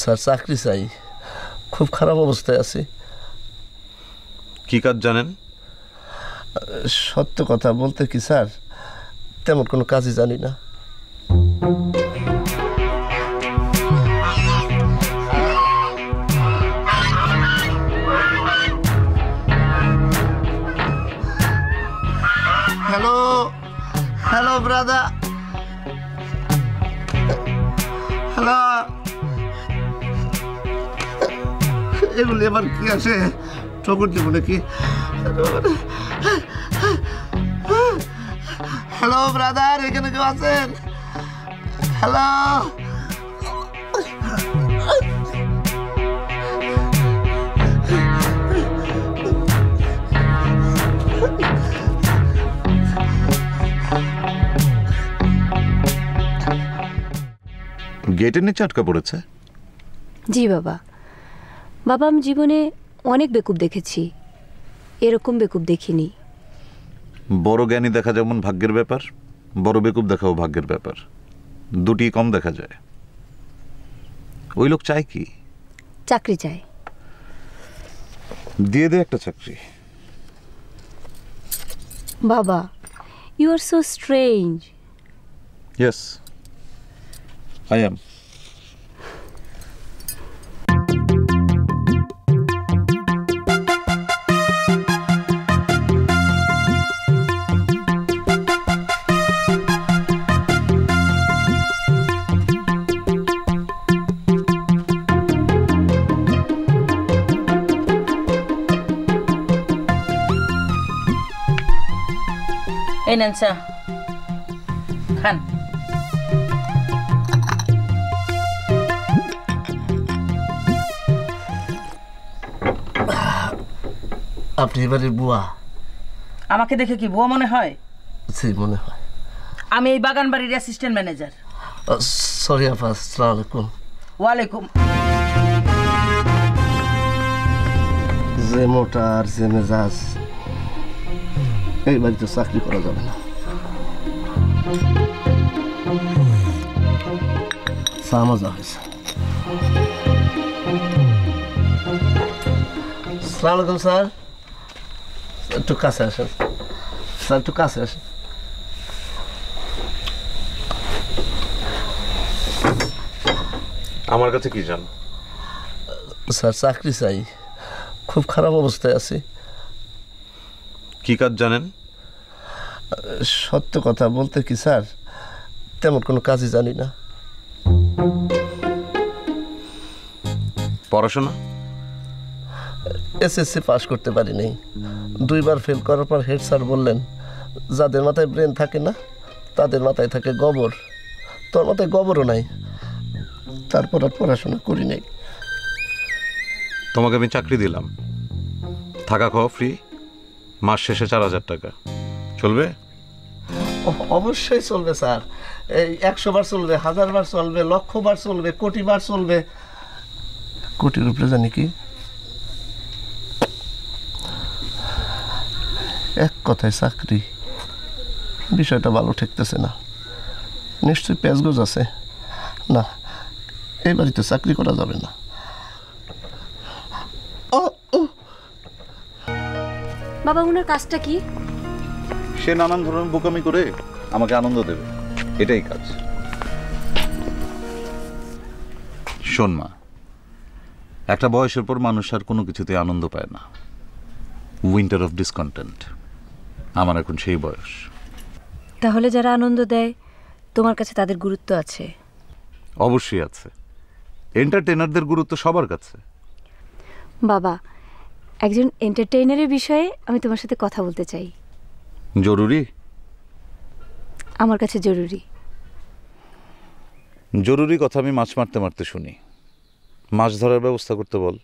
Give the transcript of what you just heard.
Sir চাকরি চাই, খুব খারাপ অবস্থায় আছি। কি কাজ জানেন? সত্য কথা বলতে কি স্যার, তেমন কোনো কাজই জানি না। Hello hello brother, hello. এগুলি আবার কি আছে, ঠকুর দিব নাকি? হ্যালো ব্রাদার, এখানে কেউ আছেন? হ্যালো। গেটের নিচে আটকা পড়েছে? জি বাবা। বাবা, আমি জীবনে অনেক বেকুব দেখেছি, এরকম বেকুব দেখিনি। বড় জ্ঞানী দেখা যেমন ভাগ্যের ব্যাপার, বড় বেকুব দেখাও ভাগ্যের ব্যাপার, দুটি কম দেখা যায়। ওই লোক চায় কি? চাকরি চাই। দিয়ে দে একটা চাকরি। বাবা, you are so strange. Yes, I am. এই নেন চা খান। আপনি এবারে বুয়া? আমাকে দেখে কি বুয়া মনে হয়? জি মনে হয়। আমি এই বাগান বাড়ির অ্যাসিস্ট্যান্ট ম্যানেজার। সরি আপা, আসসালামু আলাইকুম। ওয়ালাইকুম। যে মোটা আর যে মেজাজ, এই বাড়িতে চাকরি করা যাবে না। চা মজা হয়েছে। আসসালামু আলাইকুম স্যার। একটু কাছে আসেন স্যার, একটু কাছে আসেন। আমার কাছে কি জান? স্যার চাকরি চাই, খুব খারাপ অবস্থায় আছি। কি কাজ জানেন? সত্য কথা বলতে কি স্যার, তেমন কোনো কাজই জানি না। পড়াশোনা? এসএসসি পাস করতে পারিনি, 2 বার ফেল করার পর হেড স্যার বললেন, যাদের মাথায় ব্রেন থাকে না তাদের মাথায় থাকে গোবর। তোর মাথায় গোবরও নাই, তারপর আর পড়াশোনা করি নাই। তোমাকে আমি চাকরি দিলাম, থাকা খাওয়া ফ্রি, মাস শেষে 4000 টাকা। চলবে? অবশ্যই চলবে স্যার। এই 100 বার চলবে, 1000 বার চলবে, 1,00,000 বার চলবে, কোটি বার চলবে। কোটির উপরে জানি কি, এক কথায় চাকরি। বিষয়টা ভালো ঠেকতেছে না, নিশ্চয়ই প্যাঁচগোজ আছে। না, এই বাড়িতে চাকরি করা যাবে না। বাবা, ওনার কাজটা কি? সে নানান ধরনের বোকামি করে আমাকে আনন্দ দেবে, এটাই কাজ। শোন মা, একটা বয়সের পর মানুষ আর কোনো কিছুতে আনন্দ পায় না। Winter of discontent. আমার এখন সেই বয়স। তাহলে যারা আনন্দ দেয়, তোমার কাছে তাদের গুরুত্ব আছে? অবশ্যই আছে। এন্টারটেইনারদের গুরুত্ব সবার কাছে। বাবা, একজন এন্টারটেইনারের বিষয়ে আমি তোমার সাথে কথা বলতে চাই। জরুরি? আমার কাছে জরুরি। জরুরি কথা আমি মাছ মারতে মারতে শুনি। মাছ ধরার ব্যবস্থা করতে বল।